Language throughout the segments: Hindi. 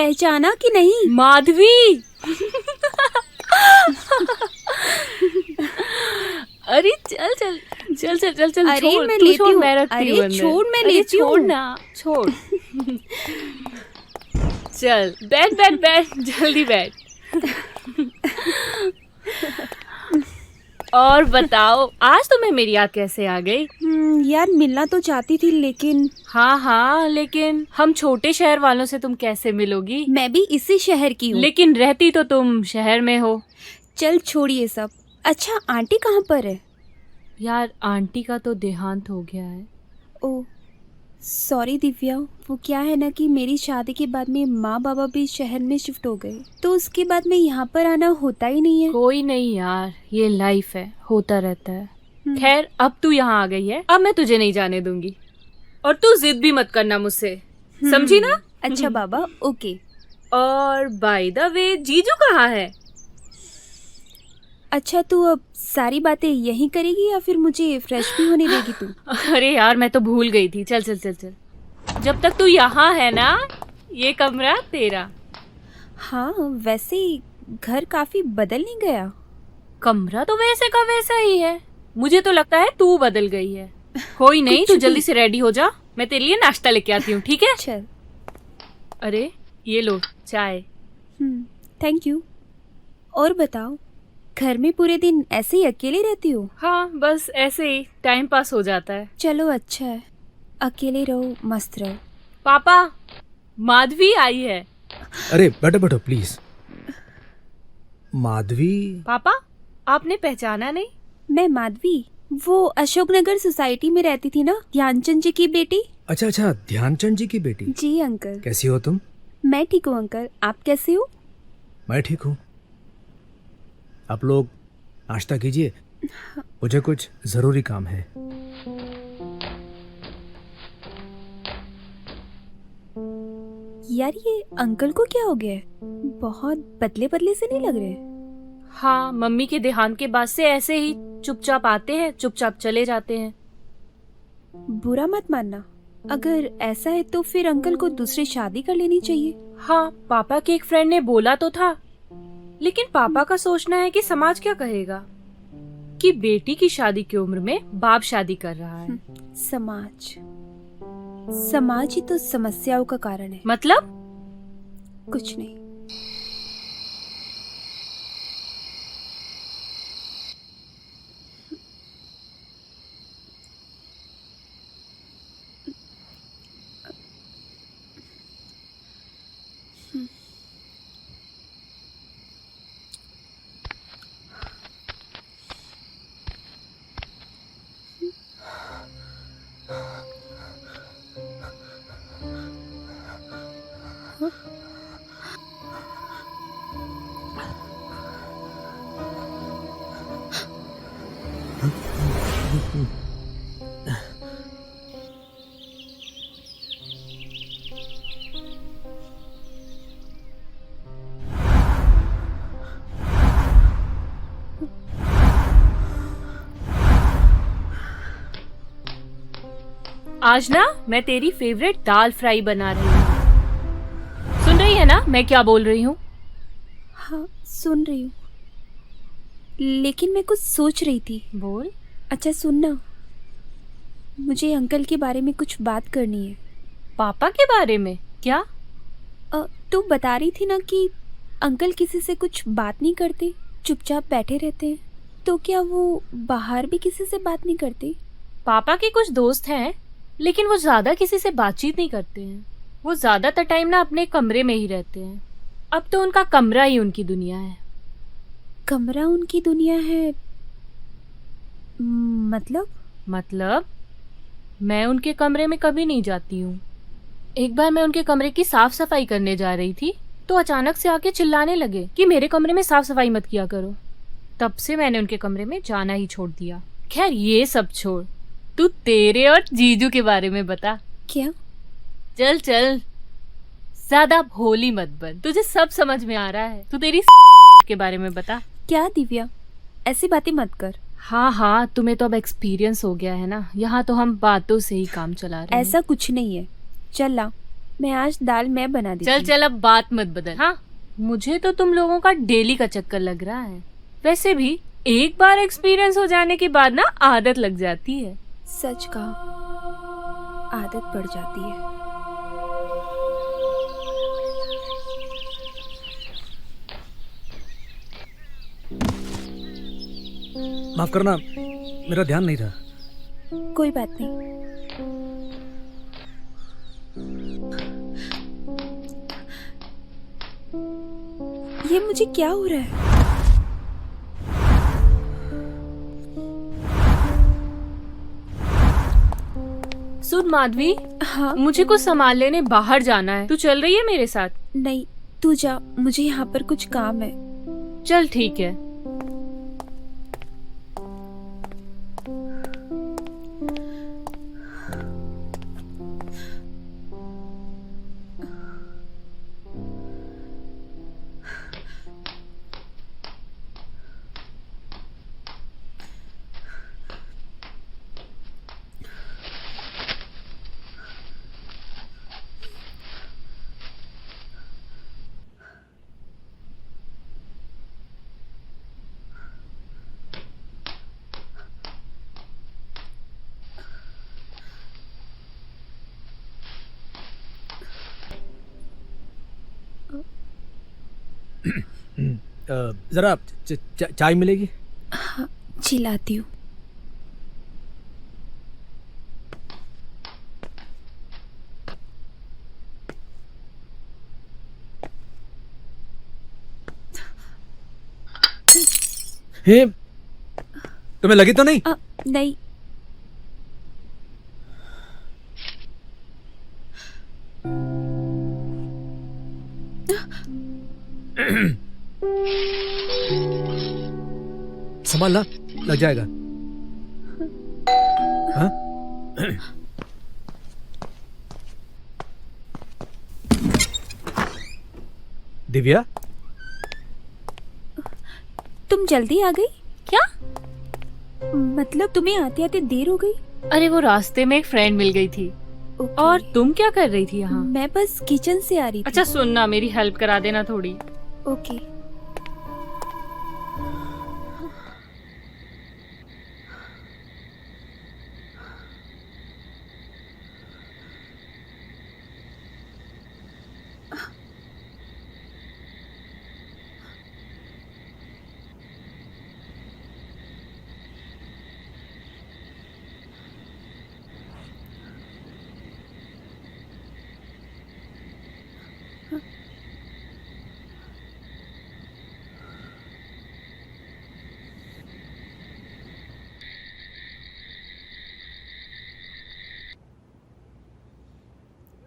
पहचाना कि नहीं? माधवी। अरे चल चल चल चल चल चल, अरे छोड़, मैं तू लेती छोड़, हूँ। मैं रखती हूँ अरे अंदर। छोड़, मैं अरे लेती हूँ। छोड़ ना, छोड़। चल बैठ बैठ बैठ, जल्दी बैठ। और बताओ, आज तुम्हें मेरी याद कैसे आ गई? यार मिलना तो चाहती थी लेकिन हाँ हाँ, लेकिन हम छोटे शहर वालों से तुम कैसे मिलोगी? मैं भी इसी शहर की हूँ। लेकिन रहती तो तुम शहर में हो। चल छोड़िए सब। अच्छा आंटी कहाँ पर है? यार आंटी का तो देहांत हो गया है। ओह सॉरी दिव्या, वो क्या है ना कि मेरी शादी के बाद में माँ बाबा भी शहर में शिफ्ट हो गए, तो उसके बाद में यहाँ पर आना होता ही नहीं है। कोई नहीं यार, ये लाइफ है, होता रहता है। खैर अब तू यहाँ आ गई है, अब मैं तुझे नहीं जाने दूंगी। और तू जिद भी मत करना मुझसे, समझी ना? अच्छा बाबा, ओके। और बाय द वे, जीजू कहाँ है? अच्छा तू अब सारी बातें यहीं करेगी या फिर मुझे फ्रेश भी होने देगी तू? अरे यार मैं तो भूल गई थी। चल चल चल चल, जब तक तू यहाँ है ना, ये कमरा तेरा। हाँ वैसे घर काफी बदल नहीं गया? कमरा तो वैसे का वैसा ही है, मुझे तो लगता है तू बदल गई है। कोई नहीं, तू जल्दी से रेडी हो जा, मैं तेरे लिए नाश्ता लेके आती हूँ, ठीक है? चल। अरे ये लो चाय। Thank you. और बताओ, घर में पूरे दिन ऐसे ही अकेले रहती हो? हाँ बस ऐसे ही टाइम पास हो जाता है। चलो अच्छा है, अकेले रहो, मस्त रहो। पापा, माधवी आई है। अरे बैठो बैठो प्लीज। माधवी? पापा आपने पहचाना नहीं? मैं माधवी, वो अशोकनगर सोसाइटी में रहती थी ना, ध्यानचंद जी की बेटी। अच्छा अच्छा, ध्यानचंद जी की बेटी। जी अंकल। कैसी हो तुम? मैं ठीक हूँ अंकल, आप कैसे हो? मैं ठीक हूँ। आप लोग नाश्ता कीजिए, मुझे कुछ जरूरी काम है। यार ये अंकल को क्या हो गया है? बहुत बदले बदले से नहीं लग रहे। हाँ, मम्मी के देहांत के बाद से ऐसे ही चुपचाप आते हैं, चुपचाप चले जाते हैं। बुरा मत मानना, अगर ऐसा है तो फिर अंकल को दूसरी शादी कर लेनी चाहिए। हाँ, पापा के एक फ्रेंड ने बोला तो था, लेकिन पापा का सोचना है कि समाज क्या कहेगा कि बेटी की शादी की उम्र में बाप शादी कर रहा है। समाज ही तो समस्याओं का कारण है। मतलब? कुछ नहीं। आज ना मैं तेरी फेवरेट दाल फ्राई बना रही हूँ। सुन रही है ना मैं क्या बोल रही हूँ? हाँ सुन रही हूँ, लेकिन मैं कुछ सोच रही थी। बोल। अच्छा सुनना, मुझे अंकल के बारे में कुछ बात करनी है। पापा के बारे में? क्या? तू बता रही थी ना कि अंकल किसी से कुछ बात नहीं करते, चुपचाप बैठे रहते हैं, तो क्या वो बाहर भी किसी से बात नहीं करते? पापा के कुछ दोस्त हैं, लेकिन वो ज्यादा किसी से बातचीत नहीं करते हैं। वो ज्यादातर टाइम ना अपने कमरे में ही रहते हैं। अब तो उनका कमरा ही उनकी दुनिया है। कमरा उनकी दुनिया है? मतलब मैं उनके कमरे में कभी नहीं जाती हूँ। एक बार मैं उनके कमरे की साफ सफाई करने जा रही थी, तो अचानक से आके चिल्लाने लगे कि मेरे कमरे में साफ सफाई मत किया करो। तब से मैंने उनके कमरे में जाना ही छोड़ दिया। खैर ये सब छोड़, तू तेरे और जीजू के बारे में बता। क्या? चल चल, ज्यादा भोली मत बन, तुझे सब समझ में आ रहा है। तू तेरी के बारे में बता। क्या दिव्या, ऐसी बातें मत कर। हाँ, तुम्हें तो अब एक्सपीरियंस हो गया है ना, यहाँ तो हम बातों से ही काम चला रहे हैं। ऐसा कुछ नहीं है। चल ला, मैं आज दाल मैं बना दी चल थी। चल अब बात मत बदल। हाँ, मुझे तो तुम लोगों का डेली का चक्कर लग रहा है। वैसे भी एक बार एक्सपीरियंस हो जाने के बाद ना आदत लग जाती है। सच कहा, आदत पड़ जाती है। माफ करना, मेरा ध्यान नहीं था। कोई बात नहीं। ये मुझे क्या हो रहा है? सुन माधवी, हाँ, मुझे कुछ सामान लेने बाहर जाना है। तू चल रही है मेरे साथ? नहीं, तू जा, मुझे यहाँ पर कुछ काम है। चल ठीक है। जरा चाय मिलेगी? हाँ, चिल्लाती हूँ। हे, तुम्हें लगी तो नहीं? नहीं। संभालना, लग जाएगा। हाँ? दिव्या, तुम जल्दी आ गई? क्या? मतलब तुम्हें आते आते देर हो गई? अरे वो रास्ते में एक फ्रेंड मिल गई थी। ओके। और तुम क्या कर रही थी यहाँ? मैं बस किचन से आ रही थी। अच्छा सुनना, मेरी हेल्प करा देना थोड़ी। ओके।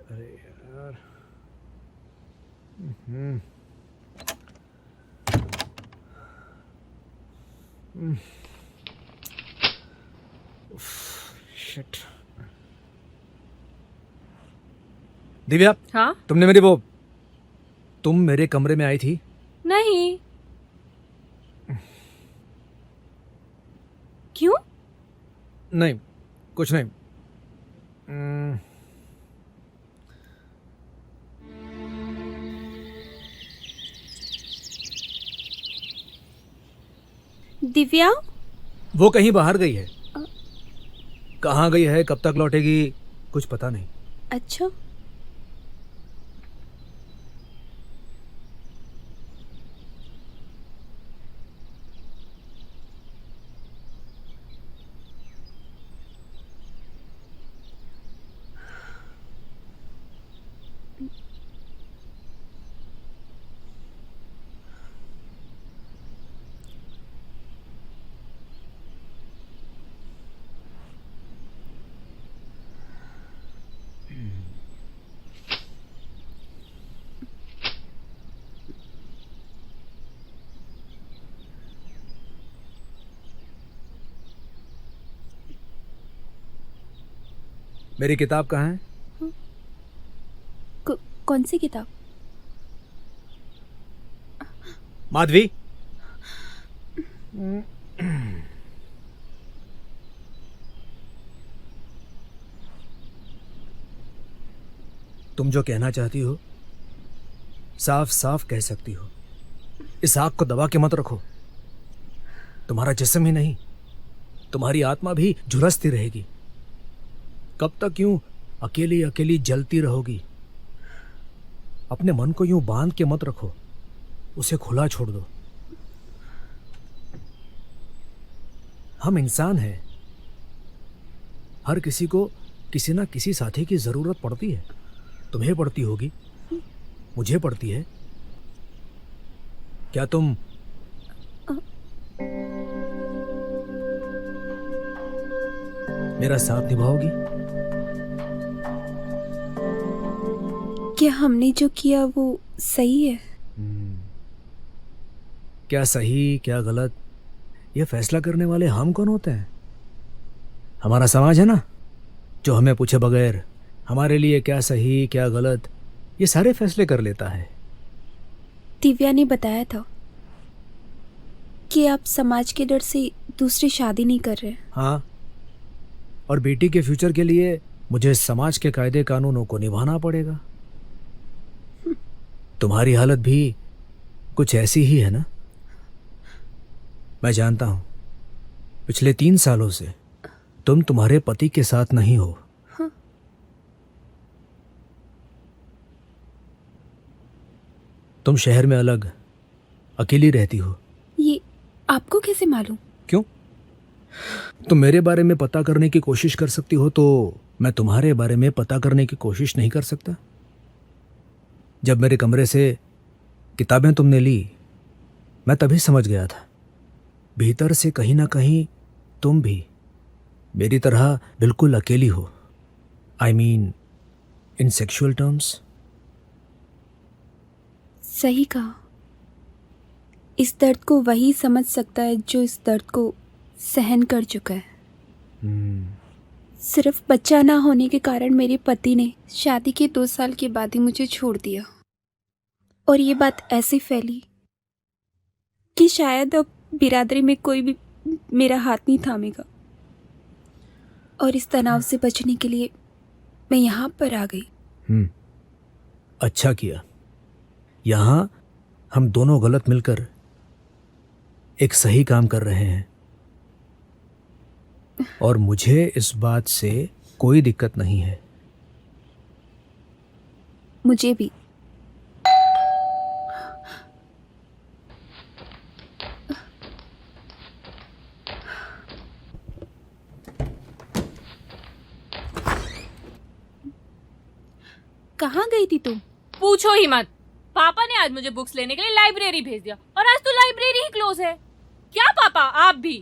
अरे यार। शिट। दिव्या, हाँ? तुम मेरे कमरे में आई थी? नहीं। क्यों? नहीं, कुछ नहीं। दिव्या? वो कहीं बाहर गई है। कहाँ गई है, कब तक लौटेगी, कुछ पता नहीं। अच्छा। मेरी किताब कहाँ है? कौन सी किताब? माधवी, तुम जो कहना चाहती हो साफ साफ कह सकती हो। इस आग को दबा के मत रखो। तुम्हारा जिस्म ही नहीं, तुम्हारी आत्मा भी झुलसती रहेगी। कब तक यूं अकेली अकेली जलती रहोगी? अपने मन को यूं बांध के मत रखो, उसे खुला छोड़ दो। हम इंसान हैं, हर किसी को किसी ना किसी साथी की जरूरत पड़ती है। तुम्हें पड़ती होगी, मुझे पड़ती है। क्या तुम मेरा साथ निभाओगी? क्या हमने जो किया वो सही है? क्या सही क्या गलत ये फैसला करने वाले हम कौन होते हैं? हमारा समाज है ना, जो हमें पूछे बगैर हमारे लिए क्या सही क्या गलत ये सारे फैसले कर लेता है। दिव्या ने बताया था कि आप समाज के डर से दूसरी शादी नहीं कर रहे। हाँ, और बेटी के फ्यूचर के लिए मुझे समाज के कायदे कानूनों को निभाना पड़ेगा। तुम्हारी हालत भी कुछ ऐसी ही है ना? मैं जानता हूं, पिछले 3 सालों से तुम तुम्हारे पति के साथ नहीं हो। हाँ। तुम शहर में अलग अकेली रहती हो। ये आपको कैसे मालूम? क्यों? तुम मेरे बारे में पता करने की कोशिश कर सकती हो तो मैं तुम्हारे बारे में पता करने की कोशिश नहीं कर सकता? जब मेरे कमरे से किताबें तुमने ली, मैं तभी समझ गया था भीतर से कहीं ना कहीं तुम भी मेरी तरह बिल्कुल अकेली हो। I mean in sexual terms. सही कहा। इस दर्द को वही समझ सकता है जो इस दर्द को सहन कर चुका है। सिर्फ बच्चा ना होने के कारण मेरे पति ने शादी के 2 साल के बाद ही मुझे छोड़ दिया, और ये बात ऐसी फैली कि शायद अब बिरादरी में कोई भी मेरा हाथ नहीं थामेगा। और इस तनाव से बचने के लिए मैं यहाँ पर आ गई। अच्छा किया। यहाँ हम दोनों गलत मिलकर एक सही काम कर रहे हैं, और मुझे इस बात से कोई दिक्कत नहीं है। मुझे भी। कहाँ गई थी तुम? पूछो ही मत। पापा ने आज मुझे बुक्स लेने के लिए लाइब्रेरी भेज दिया, और आज तो लाइब्रेरी ही क्लोज है। क्या पापा आप भी?